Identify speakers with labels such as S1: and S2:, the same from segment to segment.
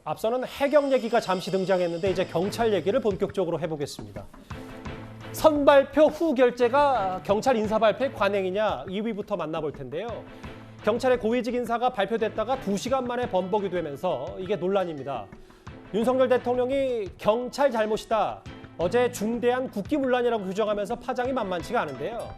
S1: 앞서는 해경 얘기가 잠시 등장했는데 이제 경찰 얘기를 본격적으로 해보겠습니다. 선발표 후 결재가 경찰 인사 발표의 관행이냐 2위부터 만나볼 텐데요. 경찰의 고위직 인사가 발표됐다가 2시간 만에 번복이 되면서 이게 논란입니다. 윤석열 대통령이 경찰 잘못이다. 어제 중대한 국기문란이라고 규정하면서 파장이 만만치가 않은데요.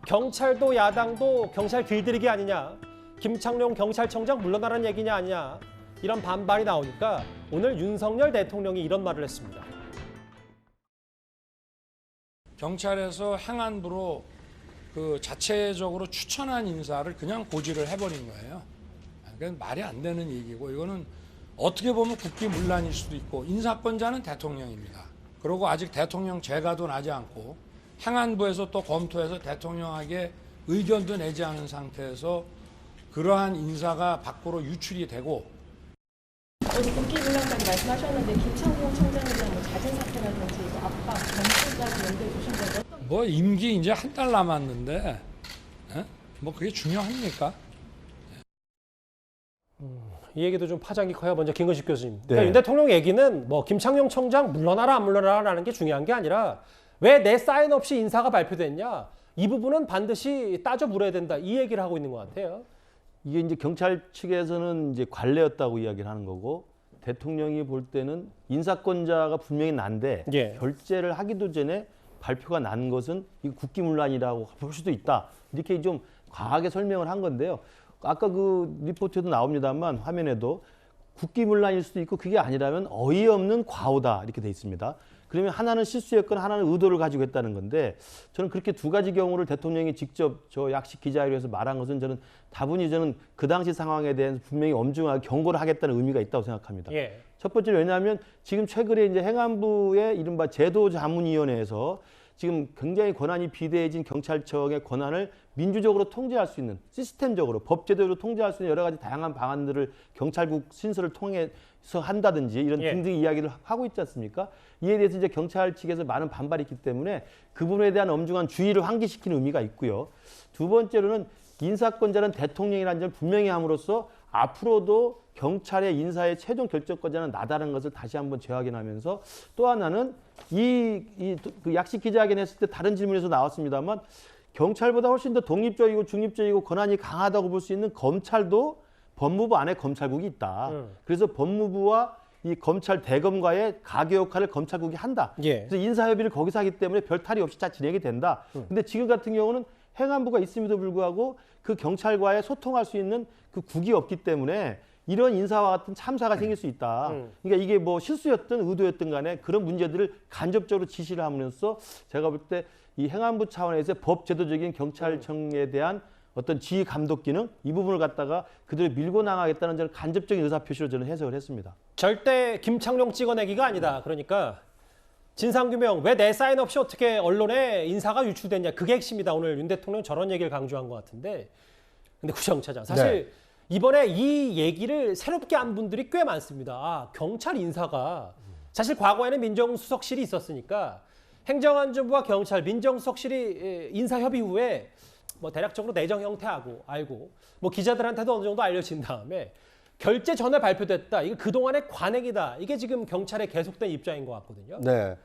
S1: 경찰도 야당도 경찰 길들이기 아니냐. 김창룡 경찰청장 물러나라는 얘기냐 아니냐. 이런 반발이 나오니까 오늘 윤석열 대통령이 이런 말을 했습니다.
S2: 경찰에서 행안부로 자체적으로 추천한 인사를 그냥 고지를 해버린 거예요. 그러니까 말이 안 되는 얘기고 이거는 어떻게 보면 국기문란일 수도 있고 인사권자는 대통령입니다. 그리고 아직 대통령 재가도 나지 않고 행안부에서 또 검토해서 대통령에게 의견도 내지 않은 상태에서 그러한 인사가 밖으로 유출이 되고
S3: 어제 국기문란까지 말씀하셨는데 김창룡 청장에 대한 잦은 사태라든지 압박, 정치까지 연대해 주신 건데 어떤
S2: 임기 이제 한 달 남았는데 그게 중요합니까?
S1: 이 얘기도 좀 파장이 커요. 먼저 김근식 교수님. 그러니까 윤 대통령 얘기는 김창룡 청장 물러나라 안 물러나라라는 게 중요한 게 아니라 왜 내 사인 없이 인사가 발표됐냐. 이 부분은 반드시 따져 물어야 된다. 이 얘기를 하고 있는 것 같아요.
S4: 이게 이제 경찰 측에서는 이제 관례였다고 이야기를 하는 거고 대통령이 볼 때는 인사권자가 분명히 난데 결재를 하기도 전에 발표가 난 것은 이거 국기문란이라고 볼 수도 있다. 이렇게 좀 과하게 설명을 한 건데요. 아까 그 리포트에도 나옵니다만 화면에도 국기문란일 수도 있고 그게 아니라면 어이없는 과오다 이렇게 돼 있습니다. 그러면 하나는 실수였거나 하나는 의도를 가지고 했다는 건데 저는 그렇게 두 가지 경우를 대통령이 직접 저 약식 기자회견에서 말한 것은 저는 다분히 저는 그 당시 상황에 대해서 분명히 엄중하게 경고를 하겠다는 의미가 있다고 생각합니다. 첫 번째는 왜냐하면 지금 최근에 이제 행안부의 이른바 제도자문위원회에서 지금 굉장히 권한이 비대해진 경찰청의 권한을 민주적으로 통제할 수 있는 시스템적으로 법제도로 통제할 수 있는 여러 가지 다양한 방안들을 경찰국 신설을 통해서 한다든지 이런 등등 이야기를 하고 있지 않습니까? 이에 대해서 이제 경찰 측에서 많은 반발이 있기 때문에 그 부분에 대한 엄중한 주의를 환기시키는 의미가 있고요. 두 번째로는 인사권자는 대통령이라는 점을 분명히 함으로써 앞으로도 경찰의 인사의 최종 결정권자는 나다는 것을 다시 한번 재확인하면서 또 하나는 그 약식 기자회견 했을 때 다른 질문에서 나왔습니다만 경찰보다 훨씬 더 독립적이고 중립적이고 권한이 강하다고 볼 수 있는 검찰도 법무부 안에 검찰국이 있다. 그래서 법무부와 이 검찰 대검과의 가교 역할을 검찰국이 한다. 그래서 인사협의를 거기서 하기 때문에 별 탈이 없이 잘 진행이 된다. 근데 지금 같은 경우는 행안부가 있음에도 불구하고 그 경찰과의 소통할 수 있는 그 국이 없기 때문에 이런 인사와 같은 참사가 생길 수 있다. 그러니까 이게 실수였든 의도였든 간에 그런 문제들을 간접적으로 지시를 하면서 제가 볼 때 이 행안부 차원에서 법제도적인 경찰청에 대한 어떤 지휘 감독 기능 이 부분을 갖다가 그대로 밀고 나가겠다는 저는 간접적인 의사표시로 저는 해석을 했습니다.
S1: 절대 김창룡 찍어내기가 아니다. 그러니까 진상규명 왜 내 사인 없이 어떻게 언론에 인사가 유출됐냐. 그게 핵심이다. 오늘 윤 대통령 저런 얘기를 강조한 것 같은데. 근데 구정차장 사실 이번에 이 얘기를 새롭게 한 분들이 꽤 많습니다. 경찰 인사가 사실 과거에는 민정수석실이 있었으니까 행정안전부와 경찰, 민정수석실이 인사협의 후에 대략적으로 내정 형태하고 알고 기자들한테도 어느 정도 알려진 다음에 결재 전에 발표됐다. 이게 그동안의 관행이다. 이게 지금 경찰의 계속된 입장인 것 같거든요.
S5: 네.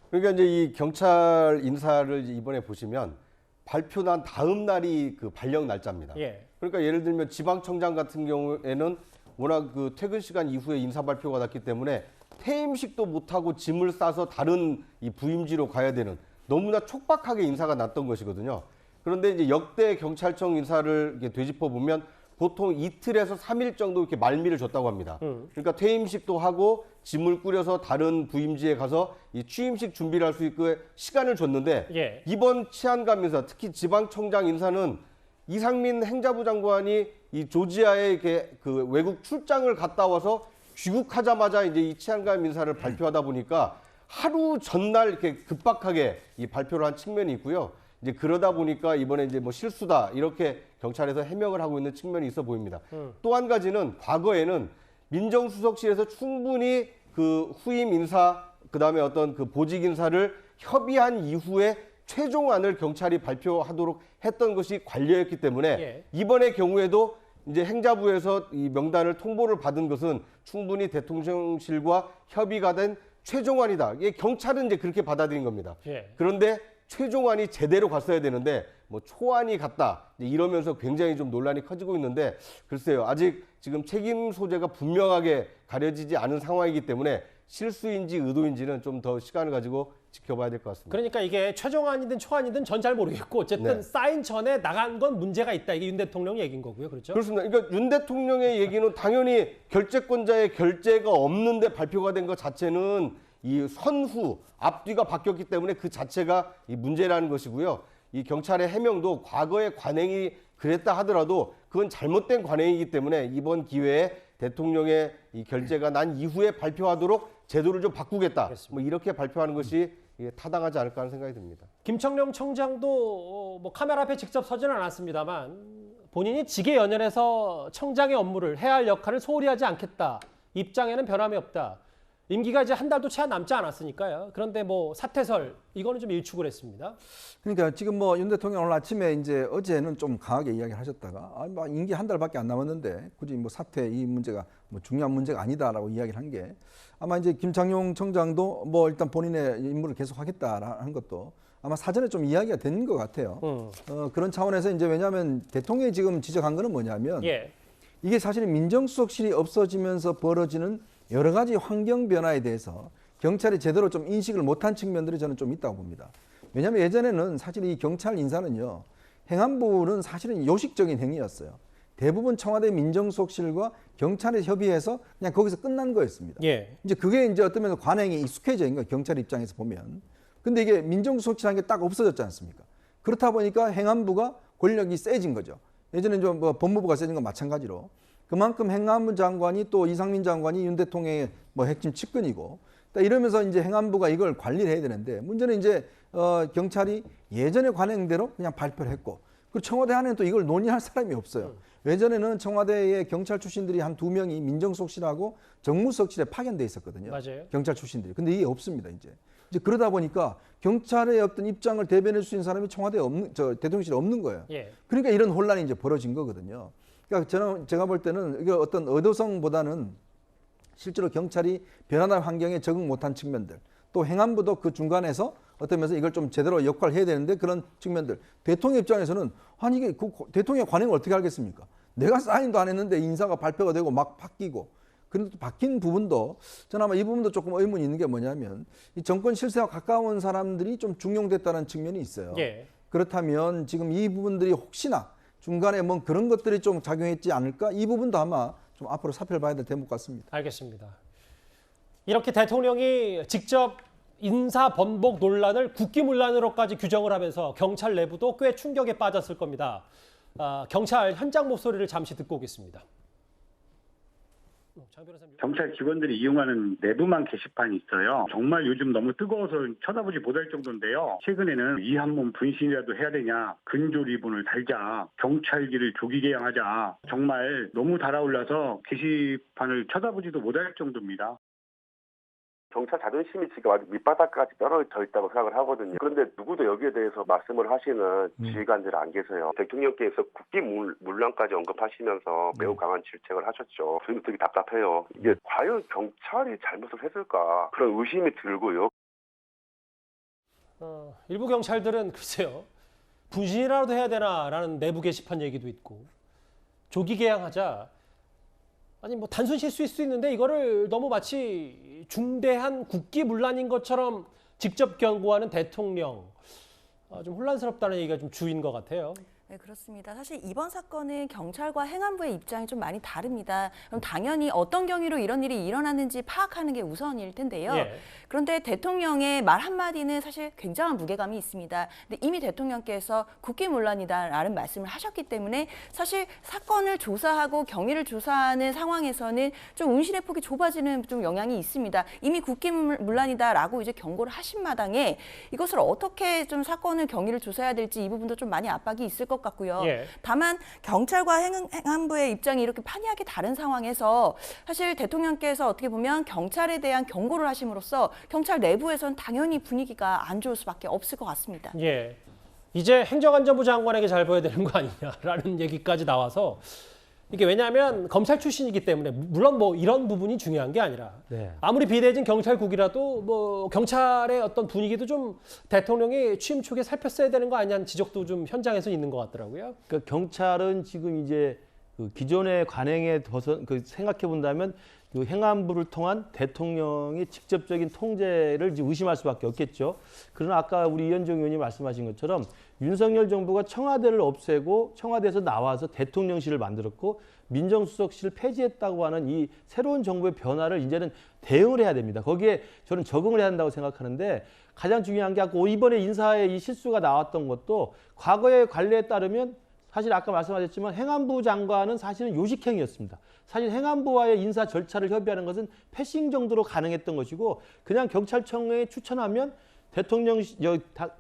S5: 그러니까 이제 이 경찰 인사를 이번에 보시면 발표 난 다음 날이 그 발령 날짜입니다. 그러니까 예를 들면 지방청장 같은 경우에는 워낙 그 퇴근 시간 이후에 인사 발표가 났기 때문에 퇴임식도 못하고 짐을 싸서 다른 이 부임지로 가야 되는 너무나 촉박하게 인사가 났던 것이거든요. 그런데 이제 역대 경찰청 인사를 이렇게 되짚어 보면 보통 이틀에서 3일 정도 이렇게 말미를 줬다고 합니다. 그러니까 퇴임식도 하고 짐을 꾸려서 다른 부임지에 가서 이 취임식 준비를 할 수 있게 시간을 줬는데 이번 치안감 인사, 특히 지방청장 인사는 이상민 행자부 장관이 이 조지아에 이렇게 그 외국 출장을 갔다 와서 귀국하자마자 이제 이 치안감 인사를 발표하다 보니까 하루 전날 이렇게 급박하게 이 발표를 한 측면이 있고요. 이제 그러다 보니까 이번에 이제 실수다 이렇게 경찰에서 해명을 하고 있는 측면이 있어 보입니다. 또 한 가지는 과거에는 민정수석실에서 충분히 그 후임 인사 그다음에 어떤 그 보직 인사를 협의한 이후에 최종안을 경찰이 발표하도록 했던 것이 관례였기 때문에 이번의 경우에도 이제 행자부에서 이 명단을 통보를 받은 것은 충분히 대통령실과 협의가 된 최종안이다. 이게 경찰은 이제 그렇게 받아들인 겁니다.
S1: 예.
S5: 그런데 최종안이 제대로 갔어야 되는데 뭐 초안이 갔다 이러면서 굉장히 좀 논란이 커지고 있는데 글쎄요. 아직 지금 책임 소재가 분명하게 가려지지 않은 상황이기 때문에 실수인지 의도인지는 좀 더 시간을 가지고 지켜봐야 될 것 같습니다.
S1: 그러니까 이게 최종안이든 초안이든 전 잘 모르겠고 어쨌든
S5: 네.
S1: 사인 전에 나간 건 문제가 있다. 이게 윤 대통령 얘기인 거고요. 그렇죠?
S5: 그렇습니다. 그러니까 윤 대통령의 얘기는 당연히 결재권자의 결재가 없는데 발표가 된 것 자체는 이 선후 앞뒤가 바뀌었기 때문에 그 자체가 이 문제라는 것이고요. 이 경찰의 해명도 과거의 관행이 그랬다 하더라도 그건 잘못된 관행이기 때문에 이번 기회에 대통령의 이 결재가 난 이후에 발표하도록 제도를 좀 바꾸겠다. 뭐 이렇게 발표하는 것이 타당하지 않을까 하는 생각이 듭니다.
S1: 김청룡 청장도 뭐 카메라 앞에 직접 서지는 않았습니다만 본인이 직에 연연해서 청장의 업무를 해야 할 역할을 소홀히 하지 않겠다. 입장에는 변함이 없다. 임기가 이제 한 달도 채 남지 않았으니까요. 그런데 뭐 사퇴설 이거는 좀 일축을 했습니다.
S6: 그러니까 지금 뭐 윤 대통령 오늘 아침에 이제 어제는 좀 강하게 이야기를 하셨다가 뭐 임기 한 달밖에 안 남았는데 굳이 뭐 사퇴 이 문제가 뭐 중요한 문제가 아니다라고 이야기를 한 게 아마 이제 김창룡 청장도 뭐 일단 본인의 임무를 계속하겠다라는 것도 아마 사전에 좀 이야기가 된 것 같아요. 그런 차원에서 이제 왜냐하면 대통령이 지금 지적한 거는 뭐냐면
S1: 예.
S6: 이게 사실은 민정수석실이 없어지면서 벌어지는 여러 가지 환경 변화에 대해서 경찰이 제대로 좀 인식을 못한 측면들이 저는 좀 있다고 봅니다. 왜냐하면 예전에는 사실 이 경찰 인사는요, 행안부는 사실은 요식적인 행위였어요. 대부분 청와대 민정수석실과 경찰에 협의해서 그냥 거기서 끝난 거였습니다.
S1: 예.
S6: 이제 그게 이제 어떤 면에서 관행에 익숙해져 있는 거예요. 경찰 입장에서 보면. 근데 이게 민정수석실한 게 딱 없어졌지 않습니까? 그렇다 보니까 행안부가 권력이 세진 거죠. 예전에 좀 뭐 법무부가 세진 건 마찬가지로. 그만큼 행안부 장관이 또 이상민 장관이 윤 대통령의 뭐 핵심 측근이고 이러면서 이제 행안부가 이걸 관리를 해야 되는데 문제는 이제 경찰이 예전의 관행대로 그냥 발표를 했고 그리고 청와대 안에는 또 이걸 논의할 사람이 없어요. 예전에는 청와대의 경찰 출신들이 한 2명이 민정수석실하고 정무수석실에 파견돼 있었거든요.
S1: 맞아요.
S6: 경찰 출신들이. 근데 이게 없습니다, 이제 그러다 보니까 경찰의 어떤 입장을 대변할 수 있는 사람이 청와대에 없는, 대통령실에 없는 거예요.
S1: 예.
S6: 그러니까 이런 혼란이 이제 벌어진 거거든요. 그러니까 제가 볼 때는 이게 어떤 의도성보다는 실제로 경찰이 변화된 환경에 적응 못한 측면들, 또 행안부도 그 중간에서 어떤 면에서 이걸 좀 제대로 역할을 해야 되는데 그런 측면들. 대통령 입장에서는 아니 이게 그 대통령의 관행을 어떻게 알겠습니까? 내가 사인도 안 했는데 인사가 발표가 되고 막 바뀌고. 그런데 또 바뀐 부분도 저는 아마 이 부분도 조금 의문이 있는 게 뭐냐면 이 정권 실세와 가까운 사람들이 좀 중용됐다는 측면이 있어요.
S1: 예.
S6: 그렇다면 지금 이 부분들이 혹시나 중간에 뭐 그런 것들이 좀 작용했지 않을까? 이 부분도 아마 좀 앞으로 살펴봐야 될 대목 같습니다.
S1: 알겠습니다. 이렇게 대통령이 직접 인사 번복 논란을 국기문란으로까지 규정을 하면서 경찰 내부도 꽤 충격에 빠졌을 겁니다. 경찰 현장 목소리를 잠시 듣고 오겠습니다.
S7: 경찰 직원들이 이용하는 내부망 게시판이 있어요. 정말 요즘 너무 뜨거워서 쳐다보지 못할 정도인데요. 최근에는 이 한 몸 분신이라도 해야 되냐, 근조 리본을 달자, 경찰기를 조기 개양하자, 정말 너무 달아올라서 게시판을 쳐다보지도 못할 정도입니다.
S8: 경찰 자존심이 지금 아주 밑바닥까지 떨어져 있다고 생각을 하거든요. 그런데 누구도 여기에 대해서 말씀을 하시는 지휘관들은 안 계세요. 대통령께서 국기문란까지 언급하시면서 매우 강한 질책을 하셨죠. 저희는 되게 답답해요. 이게 과연 경찰이 잘못을 했을까 그런 의심이 들고요.
S1: 일부 경찰들은 글쎄요. 분신이라도 해야 되나라는 내부 게시판 얘기도 있고 조기 개양하자. 아니 뭐 단순 실수일 수 있는데 이거를 너무 마치 중대한 국기문란인 것처럼 직접 경고하는 대통령 좀 혼란스럽다는 얘기가 좀 주인 것 같아요.
S9: 네, 그렇습니다. 사실 이번 사건은 경찰과 행안부의 입장이 좀 많이 다릅니다. 그럼 당연히 어떤 경위로 이런 일이 일어났는지 파악하는 게 우선일 텐데요.
S1: 예.
S9: 그런데 대통령의 말 한마디는 사실 굉장한 무게감이 있습니다. 근데 이미 대통령께서 국기문란이다라는 말씀을 하셨기 때문에 사실 사건을 조사하고 경위를 조사하는 상황에서는 좀 운신의 폭이 좁아지는 좀 영향이 있습니다. 이미 국기문란이다라고 이제 경고를 하신 마당에 이것을 어떻게 좀 사건을 경위를 조사해야 될지 이 부분도 좀 많이 압박이 있을 것 같고요.
S1: 예.
S9: 다만 경찰과 행안부의 입장이 이렇게 판이하게 다른 상황에서 사실 대통령께서 어떻게 보면 경찰에 대한 경고를 하심으로써 경찰 내부에서는 당연히 분위기가 안 좋을 수밖에 없을 것 같습니다.
S1: 예, 이제 행정안전부 장관에게 잘 보여야 되는 거 아니냐라는 얘기까지 나와서 이게 왜냐하면 검찰 출신이기 때문에 물론 뭐 이런 부분이 중요한 게 아니라 아무리 비대해진 경찰국이라도 뭐 경찰의 어떤 분위기도 좀 대통령이 취임 초기에 살폈어야 되는 거 아니냐는 지적도 좀 현장에서 있는 것 같더라고요.
S4: 그러니까 경찰은 지금 이제 그 기존의 관행에 생각해 본다면 그 행안부를 통한 대통령의 직접적인 통제를 이제 의심할 수밖에 없겠죠. 그러나 아까 우리 이현정 의원이 말씀하신 것처럼 윤석열 정부가 청와대를 없애고 청와대에서 나와서 대통령실을 만들었고 민정수석실을 폐지했다고 하는 이 새로운 정부의 변화를 이제는 대응을 해야 됩니다. 거기에 저는 적응을 해야 한다고 생각하는데 가장 중요한 게 아까 이번에 인사에 이 실수가 나왔던 것도 과거의 관례에 따르면 사실 아까 말씀하셨지만 행안부 장관은 사실은 요식행위였습니다. 사실 행안부와의 인사 절차를 협의하는 것은 패싱 정도로 가능했던 것이고 그냥 경찰청에 추천하면 대통령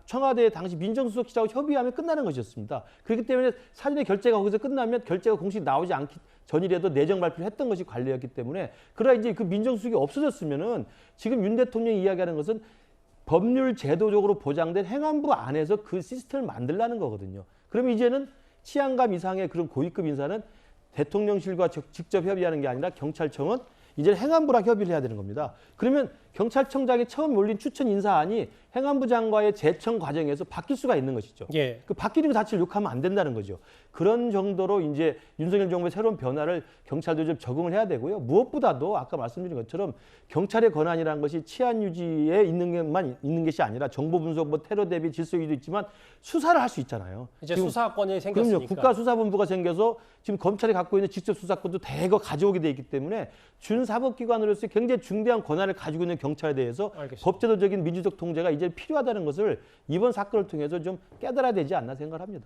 S4: 청와대 당시 민정수석실하고 협의하면 끝나는 것이었습니다. 그렇기 때문에 사전에 결재가 거기서 끝나면 결재가 공식 나오지 않기 전이라도 내정 발표를 했던 것이 관례였기 때문에 그러나 이제 그 민정수석이 없어졌으면은 지금 윤 대통령이 이야기하는 것은 법률 제도적으로 보장된 행안부 안에서 그 시스템을 만들라는 거거든요. 그러면 이제는 치안감 이상의 그런 고위급 인사는 대통령실과 직접 협의하는 게 아니라 경찰청은 이제 행안부랑 협의를 해야 되는 겁니다. 그러면 경찰청장이 처음 올린 추천 인사안이 행안부 장관의 제청 과정에서 바뀔 수가 있는 것이죠. 그 바뀌는 것 자체를 욕하면 안 된다는 거죠. 그런 정도로 이제 윤석열 정부의 새로운 변화를 경찰도 좀 적응을 해야 되고요. 무엇보다도 아까 말씀드린 것처럼 경찰의 권한이라는 것이 치안 유지에 있는 것이 아니라 정보 분석, 뭐 테러 대비 질서 유지도 있지만 수사를 할 수 있잖아요.
S1: 이제 수사권이 생겼으니까.
S4: 그럼요. 국가수사본부가 생겨서 지금 검찰이 갖고 있는 직접 수사권도 대거 가져오게 돼 있기 때문에 준사법기관으로서 굉장히 중대한 권한을 가지고 있는 경찰에 대해서 법제도적인 민주적 통제가 이제 필요하다는 것을 이번 사건을 통해서 좀 깨달아야 되지 않나 생각합니다.